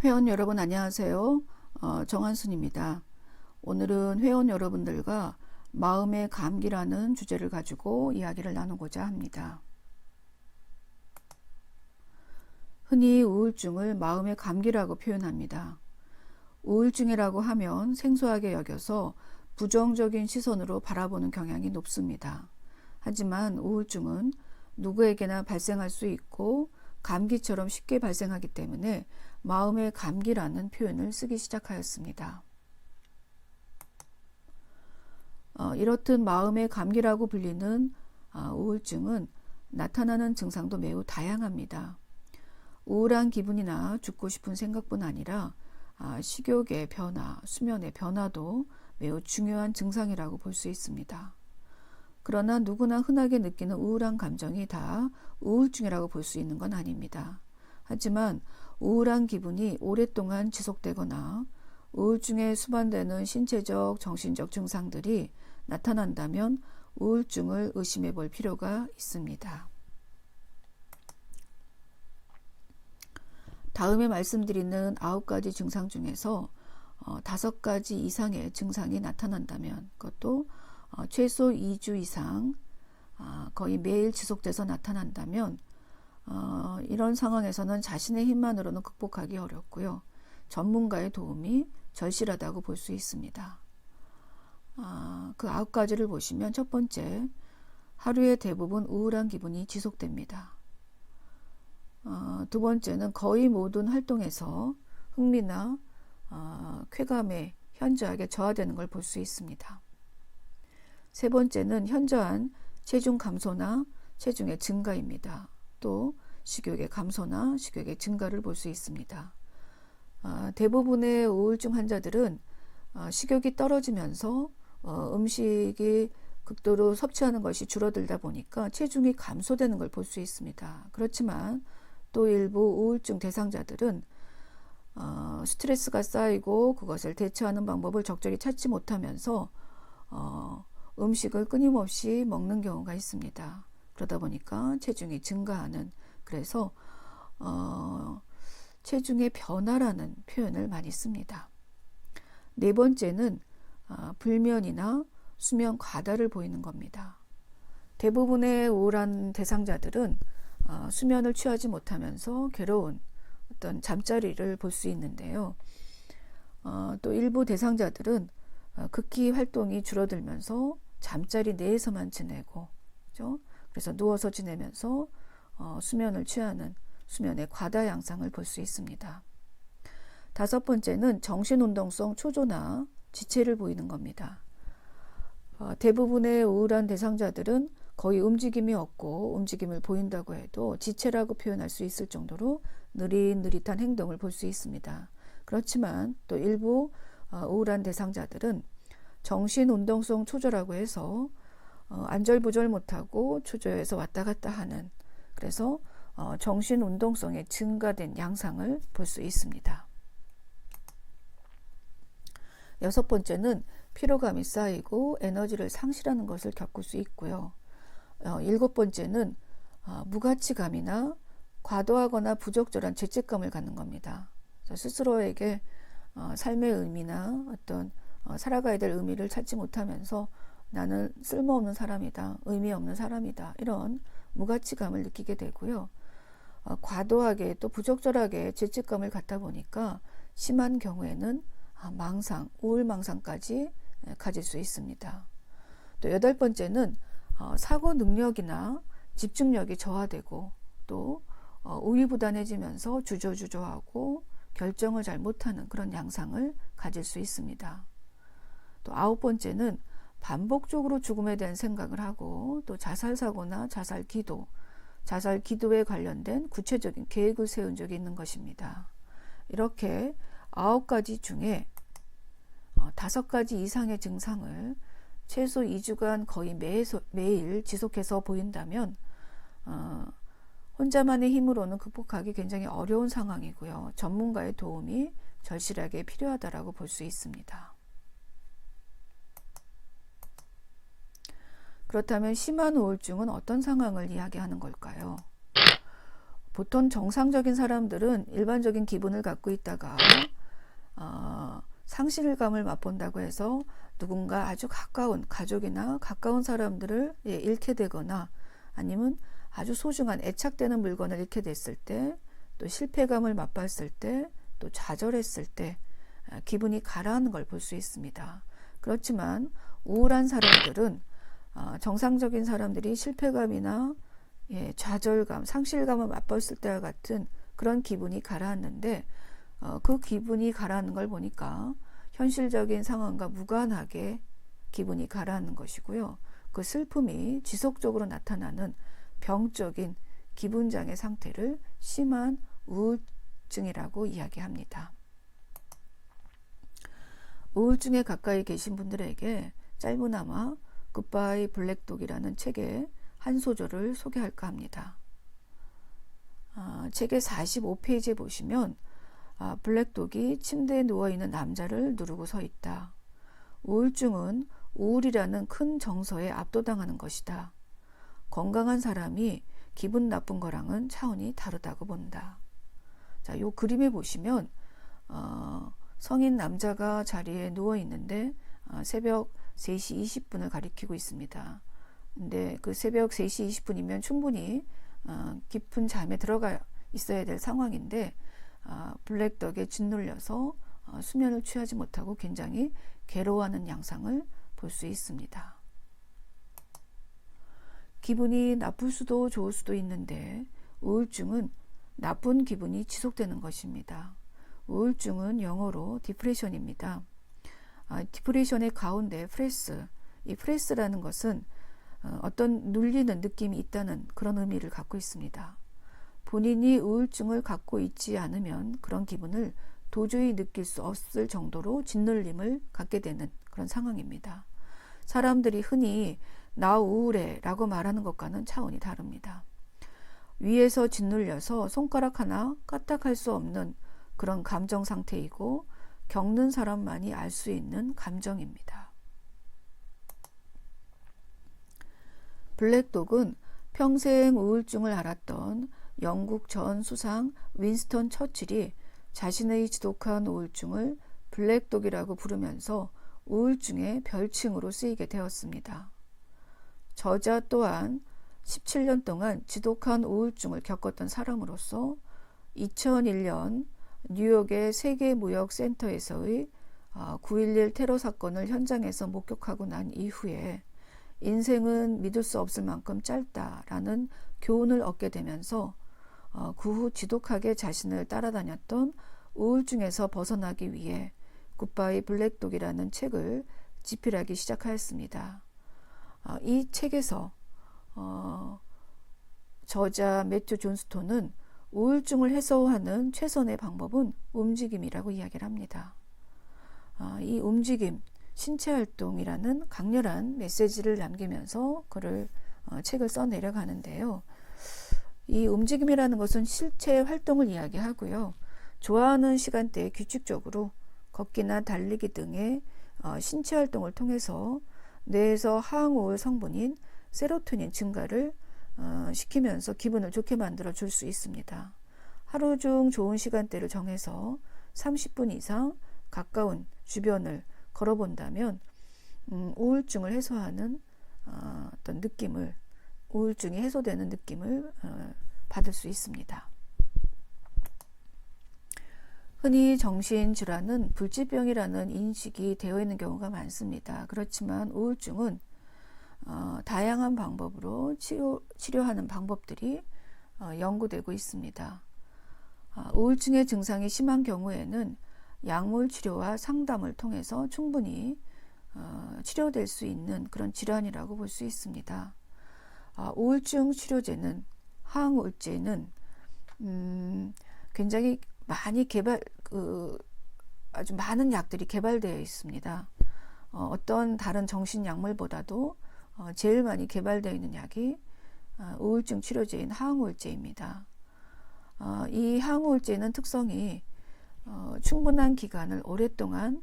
회원 여러분 안녕하세요. 정한순입니다. 오늘은 회원 여러분들과 마음의 감기라는 주제를 가지고 이야기를 나누고자 합니다. 흔히 우울증을 마음의 감기라고 표현합니다. 우울증이라고 하면 생소하게 여겨서 부정적인 시선으로 바라보는 경향이 높습니다. 하지만 우울증은 누구에게나 발생할 수 있고 감기처럼 쉽게 발생하기 때문에 마음의 감기라는 표현을 쓰기 시작하였습니다. 이렇듯 마음의 감기라고 불리는 우울증은 나타나는 증상도 매우 다양합니다. 우울한 기분이나 죽고 싶은 생각뿐 아니라 식욕의 변화, 수면의 변화도 매우 중요한 증상이라고 볼 수 있습니다. 그러나 누구나 흔하게 느끼는 우울한 감정이 다 우울증이라고 볼 수 있는 건 아닙니다. 하지만 우울한 기분이 오랫동안 지속되거나 우울증에 수반되는 신체적, 정신적 증상들이 나타난다면 우울증을 의심해 볼 필요가 있습니다. 다음에 말씀드리는 9가지 증상 중에서 5가지 이상의 증상이 나타난다면, 그것도 최소 2주 이상 거의 매일 지속돼서 나타난다면 이런 상황에서는 자신의 힘만으로는 극복하기 어렵고요. 전문가의 도움이 절실하다고 볼 수 있습니다. 그 9가지를 보시면, 첫 번째, 하루에 대부분 우울한 기분이 지속됩니다. 두 번째는 거의 모든 활동에서 흥미나 쾌감에 현저하게 저하되는 걸 볼 수 있습니다. 세 번째는 현저한 체중 감소나 체중의 증가입니다. 또 식욕의 감소나 식욕의 증가를 볼 수 있습니다. 대부분의 우울증 환자들은 식욕이 떨어지면서 음식이 극도로 섭취하는 것이 줄어들다 보니까 체중이 감소되는 걸 볼 수 있습니다. 그렇지만 또 일부 우울증 대상자들은 스트레스가 쌓이고 그것을 대처하는 방법을 적절히 찾지 못하면서 음식을 끊임없이 먹는 경우가 있습니다. 그러다 보니까 체중이 증가하는, 그래서 체중의 변화라는 표현을 많이 씁니다. 네 번째는 불면이나 수면 과다를 보이는 겁니다. 대부분의 우울한 대상자들은 수면을 취하지 못하면서 괴로운 어떤 잠자리를 볼 수 있는데요. 또 일부 대상자들은 극히 활동이 줄어들면서 잠자리 내에서만 지내고, 그렇죠? 그래서 누워서 지내면서 수면을 취하는 수면의 과다 양상을 볼 수 있습니다. 다섯 번째는 정신운동성 초조나 지체를 보이는 겁니다. 대부분의 우울한 대상자들은 거의 움직임이 없고 움직임을 보인다고 해도 지체라고 표현할 수 있을 정도로 느릿느릿한 행동을 볼 수 있습니다. 그렇지만 또 일부 우울한 대상자들은 정신운동성 초조라고 해서 안절부절 못하고 초조해서 왔다 갔다 하는, 그래서 정신운동성의 증가된 양상을 볼 수 있습니다. 여섯 번째는 피로감이 쌓이고 에너지를 상실하는 것을 겪을 수 있고요. 일곱 번째는 무가치감이나 과도하거나 부적절한 죄책감을 갖는 겁니다. 스스로에게 삶의 의미나 어떤 살아가야 될 의미를 찾지 못하면서 나는 쓸모없는 사람이다, 의미 없는 사람이다, 이런 무가치감을 느끼게 되고요. 과도하게 또 부적절하게 죄책감을 갖다 보니까 심한 경우에는 망상, 우울망상까지 가질 수 있습니다. 또 여덟 번째는 사고 능력이나 집중력이 저하되고 또 우유부단해지면서 주저주저하고 결정을 잘 못하는 그런 양상을 가질 수 있습니다. 또 아홉 번째는 반복적으로 죽음에 대한 생각을 하고 또 자살사고나 자살기도에 관련된 구체적인 계획을 세운 적이 있는 것입니다. 이렇게 9가지 중에 5가지 이상의 증상을 최소 2주간 거의 매일 지속해서 보인다면 혼자만의 힘으로는 극복하기 굉장히 어려운 상황이고요. 전문가의 도움이 절실하게 필요하다고 볼 수 있습니다. 그렇다면 심한 우울증은 어떤 상황을 이야기하는 걸까요? 보통 정상적인 사람들은 일반적인 기분을 갖고 있다가 상실감을 맛본다고 해서 누군가 아주 가까운 가족이나 가까운 사람들을 잃게 되거나 아니면 아주 소중한 애착되는 물건을 잃게 됐을 때, 또 실패감을 맛봤을 때, 또 좌절했을 때 기분이 가라앉는 걸 볼 수 있습니다. 그렇지만 우울한 사람들은 정상적인 사람들이 실패감이나 좌절감, 상실감을 맛봤을 때와 같은 그런 기분이 가라앉는데, 그 기분이 가라앉는 걸 보니까 현실적인 상황과 무관하게 기분이 가라앉는 것이고요. 그 슬픔이 지속적으로 나타나는 병적인 기분장애 상태를 심한 우울증이라고 이야기합니다. 우울증에 가까이 계신 분들에게 짧으나마 굿바이 블랙독이라는 책의 한 소절을 소개할까 합니다. 책의 45페이지에 보시면 블랙독이 침대에 누워있는 남자를 누르고 서 있다. 우울증은 우울이라는 큰 정서에 압도당하는 것이다. 건강한 사람이 기분 나쁜 거랑은 차원이 다르다고 본다. 자, 요 그림에 보시면 성인 남자가 자리에 누워 있는데 새벽 3시 20분을 가리키고 있습니다. 근데 그 새벽 3시 20분이면 충분히 깊은 잠에 들어가 있어야 될 상황인데 블랙독에 짓눌려서 수면을 취하지 못하고 굉장히 괴로워하는 양상을 볼 수 있습니다. 기분이 나쁠 수도 좋을 수도 있는데 우울증은 나쁜 기분이 지속되는 것입니다. 우울증은 영어로 디프레션입니다. 디프레션의 가운데 프레스, 이 프레스라는 것은 어떤 눌리는 느낌이 있다는 그런 의미를 갖고 있습니다. 본인이 우울증을 갖고 있지 않으면 그런 기분을 도저히 느낄 수 없을 정도로 짓눌림을 갖게 되는 그런 상황입니다. 사람들이 흔히 나 우울해 라고 말하는 것과는 차원이 다릅니다. 위에서 짓눌려서 손가락 하나 까딱할 수 없는 그런 감정 상태이고 겪는 사람만이 알 수 있는 감정입니다. 블랙독은 평생 우울증을 앓았던 영국 전 수상 윈스턴 처칠이 자신의 지독한 우울증을 블랙독이라고 부르면서 우울증의 별칭으로 쓰이게 되었습니다. 저자 또한 17년 동안 지독한 우울증을 겪었던 사람으로서 2001년 뉴욕의 세계무역센터에서의 9.11 테러 사건을 현장에서 목격하고 난 이후에 인생은 믿을 수 없을 만큼 짧다라는 교훈을 얻게 되면서 그 후 지독하게 자신을 따라다녔던 우울증에서 벗어나기 위해 굿바이 블랙독이라는 책을 집필하기 시작하였습니다. 이 책에서 저자 매튜 존스톤은 우울증을 해소하는 최선의 방법은 움직임이라고 이야기를 합니다. 이 움직임, 신체활동이라는 강렬한 메시지를 남기면서 책을 써내려가는데요. 이 움직임이라는 것은 실체 활동을 이야기하고요. 좋아하는 시간대에 규칙적으로 걷기나 달리기 등의 신체 활동을 통해서 뇌에서 항우울 성분인 세로토닌 증가를 시키면서 기분을 좋게 만들어 줄 수 있습니다. 하루 중 좋은 시간대를 정해서 30분 이상 가까운 주변을 걸어본다면 우울증을 해소하는 어떤 느낌을, 우울증이 해소되는 느낌을 받을 수 있습니다. 흔히 정신질환은 불치병이라는 인식이 되어 있는 경우가 많습니다. 그렇지만 우울증은 다양한 방법으로 치료하는 방법들이 연구되고 있습니다. 우울증의 증상이 심한 경우에는 약물 치료와 상담을 통해서 충분히 치료될 수 있는 그런 질환이라고 볼 수 있습니다. 우울증 치료제는, 항우울제는 굉장히 많이 아주 많은 약들이 개발되어 있습니다. 어떤 다른 정신약물보다도 제일 많이 개발되어 있는 약이 우울증 치료제인 항우울제입니다. 이 항우울제는 특성이 충분한 기간을 오랫동안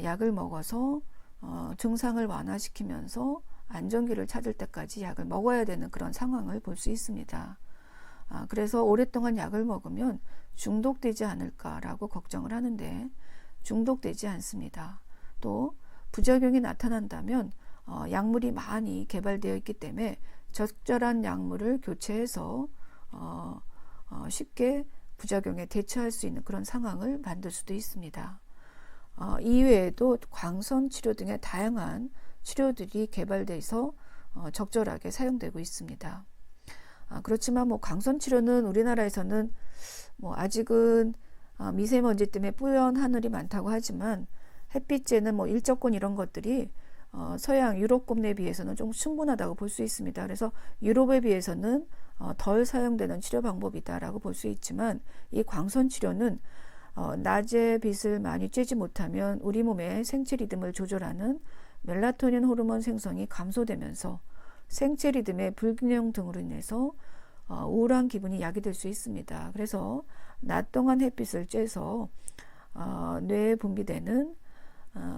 약을 먹어서 증상을 완화시키면서 안정기를 찾을 때까지 약을 먹어야 되는 그런 상황을 볼 수 있습니다. 그래서 오랫동안 약을 먹으면 중독되지 않을까라고 걱정을 하는데 중독되지 않습니다. 또 부작용이 나타난다면 약물이 많이 개발되어 있기 때문에 적절한 약물을 교체해서 쉽게 부작용에 대처할 수 있는 그런 상황을 만들 수도 있습니다. 이외에도 광선 치료 등의 다양한 치료들이 개발돼서 적절하게 사용되고 있습니다. 그렇지만 광선 치료는 우리나라에서는 아직은 미세먼지 때문에 뿌연 하늘이 많다고 하지만 햇빛에는 일조권 이런 것들이 서양 유럽권 내 비해서는 좀 충분하다고 볼 수 있습니다. 그래서 유럽에 비해서는 덜 사용되는 치료 방법이다라고 볼 수 있지만 이 광선 치료는 낮에 빛을 많이 쬐지 못하면 우리 몸의 생체 리듬을 조절하는 멜라토닌 호르몬 생성이 감소되면서 생체 리듬의 불균형 등으로 인해서 우울한 기분이 야기될 수 있습니다. 그래서 낮 동안 햇빛을 쬐서 뇌에 분비되는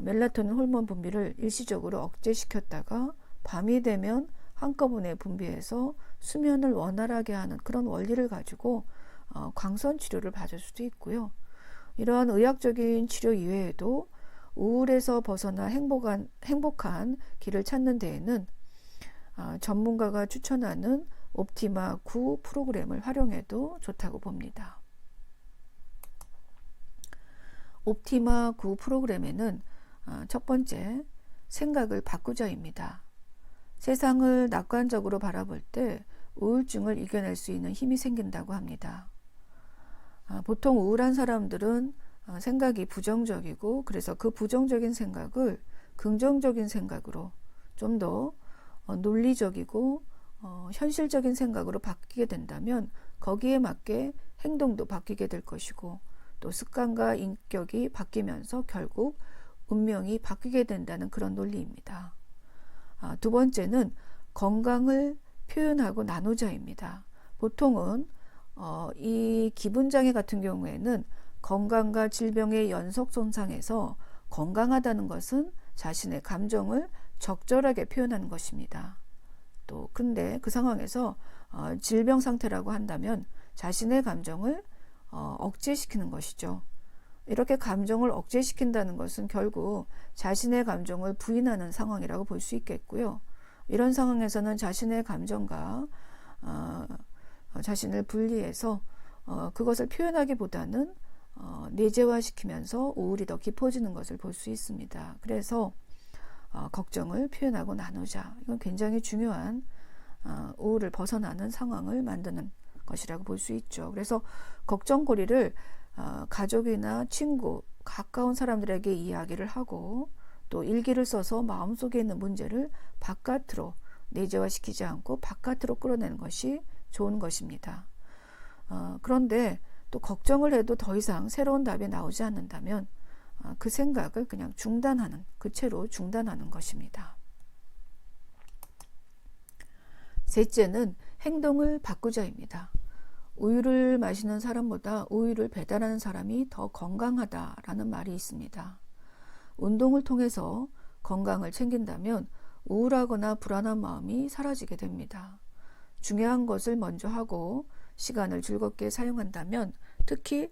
멜라토닌 호르몬 분비를 일시적으로 억제시켰다가 밤이 되면 한꺼번에 분비해서 수면을 원활하게 하는 그런 원리를 가지고 광선 치료를 받을 수도 있고요. 이러한 의학적인 치료 이외에도 우울에서 벗어나 행복한 길을 찾는 데에는 전문가가 추천하는 옵티마 9 프로그램을 활용해도 좋다고 봅니다. 옵티마 9 프로그램에는 첫 번째, 생각을 바꾸자입니다. 세상을 낙관적으로 바라볼 때 우울증을 이겨낼 수 있는 힘이 생긴다고 합니다. 보통 우울한 사람들은 생각이 부정적이고 그래서 그 부정적인 생각을 긍정적인 생각으로 좀 더 논리적이고 현실적인 생각으로 바뀌게 된다면 거기에 맞게 행동도 바뀌게 될 것이고 또 습관과 인격이 바뀌면서 결국 운명이 바뀌게 된다는 그런 논리입니다. 두 번째는 건강을 표현하고 나누자입니다. 보통은 이 기분장애 같은 경우에는 건강과 질병의 연속 손상에서 건강하다는 것은 자신의 감정을 적절하게 표현하는 것입니다. 또 근데 그 상황에서 질병 상태라고 한다면 자신의 감정을 억제시키는 것이죠. 이렇게 감정을 억제시킨다는 것은 결국 자신의 감정을 부인하는 상황이라고 볼 수 있겠고요. 이런 상황에서는 자신의 감정과 자신을 분리해서 그것을 표현하기보다는 내재화시키면서 우울이 더 깊어지는 것을 볼 수 있습니다. 그래서 걱정을 표현하고 나누자. 이건 굉장히 중요한 우울을 벗어나는 상황을 만드는 것이라고 볼 수 있죠. 그래서 걱정거리를 가족이나 친구, 가까운 사람들에게 이야기를 하고 또 일기를 써서 마음속에 있는 문제를 바깥으로 내재화시키지 않고 바깥으로 끌어내는 것이 좋은 것입니다. 그런데 또 걱정을 해도 더 이상 새로운 답이 나오지 않는다면 그 생각을 그냥 그 채로 중단하는 것입니다. 셋째는 행동을 바꾸자입니다. 우유를 마시는 사람보다 우유를 배달하는 사람이 더 건강하다라는 말이 있습니다. 운동을 통해서 건강을 챙긴다면 우울하거나 불안한 마음이 사라지게 됩니다. 중요한 것을 먼저 하고 시간을 즐겁게 사용한다면, 특히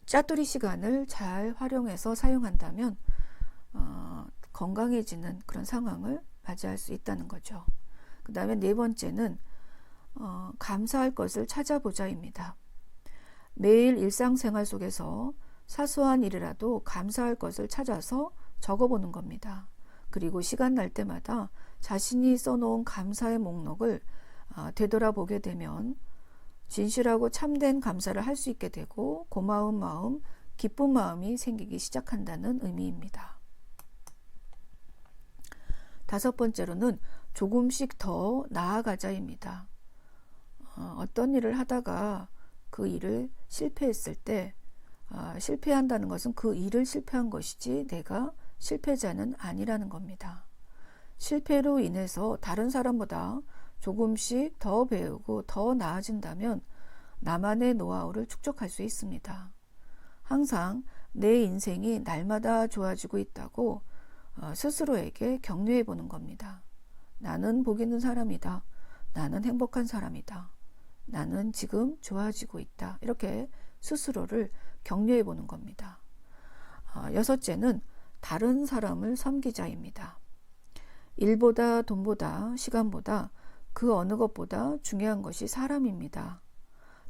짜투리 시간을 잘 활용해서 사용한다면 건강해지는 그런 상황을 맞이할 수 있다는 거죠. 그 다음에 네 번째는 감사할 것을 찾아보자입니다. 매일 일상생활 속에서 사소한 일이라도 감사할 것을 찾아서 적어보는 겁니다. 그리고 시간 날 때마다 자신이 써놓은 감사의 목록을 되돌아보게 되면 진실하고 참된 감사를 할 수 있게 되고 고마운 마음, 기쁜 마음이 생기기 시작한다는 의미입니다. 다섯 번째로는 조금씩 더 나아가자입니다. 어떤 일을 하다가 그 일을 실패했을 때 실패한다는 것은 그 일을 실패한 것이지 내가 실패자는 아니라는 겁니다. 실패로 인해서 다른 사람보다 조금씩 더 배우고 더 나아진다면 나만의 노하우를 축적할 수 있습니다. 항상 내 인생이 날마다 좋아지고 있다고 스스로에게 격려해 보는 겁니다. 나는 복 있는 사람이다. 나는 행복한 사람이다. 나는 지금 좋아지고 있다. 이렇게 스스로를 격려해 보는 겁니다. 여섯째는 다른 사람을 섬기자입니다. 일보다 돈보다 시간보다 그 어느 것보다 중요한 것이 사람입니다.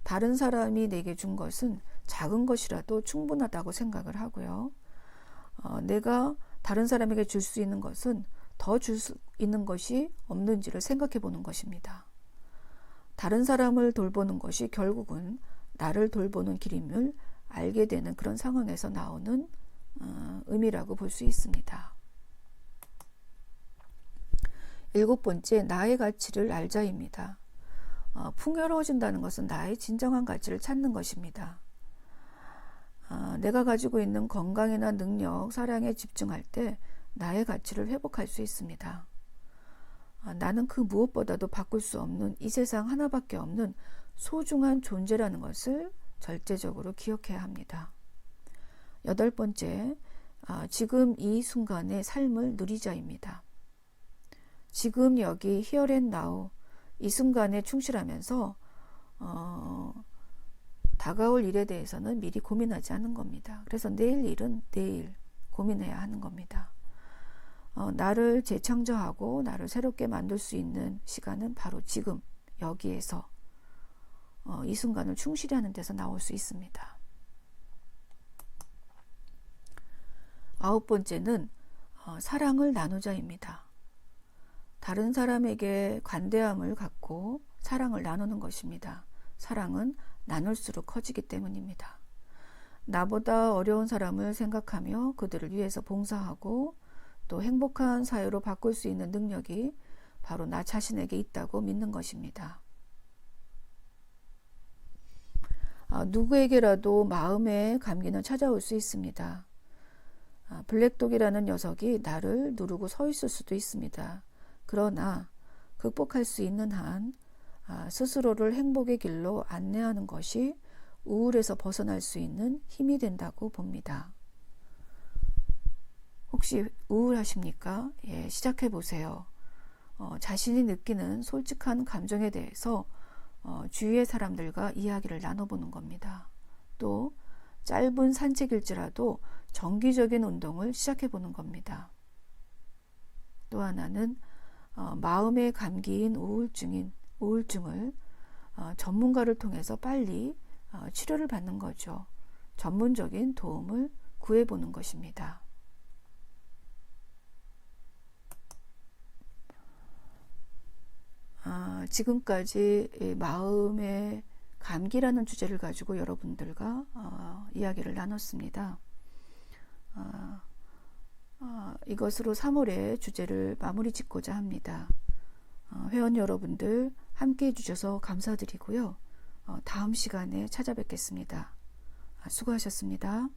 다른 사람이 내게 준 것은 작은 것이라도 충분하다고 생각을 하고요. 내가 다른 사람에게 줄 수 있는 것은 더 줄 수 있는 것이 없는지를 생각해 보는 것입니다. 다른 사람을 돌보는 것이 결국은 나를 돌보는 길임을 알게 되는 그런 상황에서 나오는 의미라고 볼 수 있습니다. 일곱 번째, 나의 가치를 알자입니다. 풍요로워진다는 것은 나의 진정한 가치를 찾는 것입니다. 내가 가지고 있는 건강이나 능력, 사랑에 집중할 때 나의 가치를 회복할 수 있습니다. 나는 그 무엇보다도 바꿀 수 없는 이 세상 하나밖에 없는 소중한 존재라는 것을 절대적으로 기억해야 합니다. 여덟 번째, 지금 이 순간의 삶을 누리자입니다. 지금 여기 here and now 이 순간에 충실하면서 다가올 일에 대해서는 미리 고민하지 않는 겁니다. 그래서 내일 일은 내일 고민해야 하는 겁니다. 나를 재창조하고 나를 새롭게 만들 수 있는 시간은 바로 지금 여기에서 이 순간을 충실히 하는 데서 나올 수 있습니다. 아홉 번째는 사랑을 나누자입니다. 다른 사람에게 관대함을 갖고 사랑을 나누는 것입니다. 사랑은 나눌수록 커지기 때문입니다. 나보다 어려운 사람을 생각하며 그들을 위해서 봉사하고 또 행복한 사회로 바꿀 수 있는 능력이 바로 나 자신에게 있다고 믿는 것입니다. 누구에게라도 마음의 감기는 찾아올 수 있습니다. 블랙독이라는 녀석이 나를 누르고 서 있을 수도 있습니다. 그러나 극복할 수 있는 한 스스로를 행복의 길로 안내하는 것이 우울에서 벗어날 수 있는 힘이 된다고 봅니다. 혹시 우울하십니까? 시작해 보세요. 자신이 느끼는 솔직한 감정에 대해서 주위의 사람들과 이야기를 나눠보는 겁니다. 또 짧은 산책일지라도 정기적인 운동을 시작해 보는 겁니다. 또 하나는 마음의 감기인 우울증을 전문가를 통해서 빨리 치료를 받는 거죠. 전문적인 도움을 구해보는 것입니다. 지금까지 마음의 감기라는 주제를 가지고 여러분들과 이야기를 나눴습니다. 이것으로 3월의 주제를 마무리 짓고자 합니다. 회원 여러분들 함께 해주셔서 감사드리고요. 다음 시간에 찾아뵙겠습니다. 수고하셨습니다.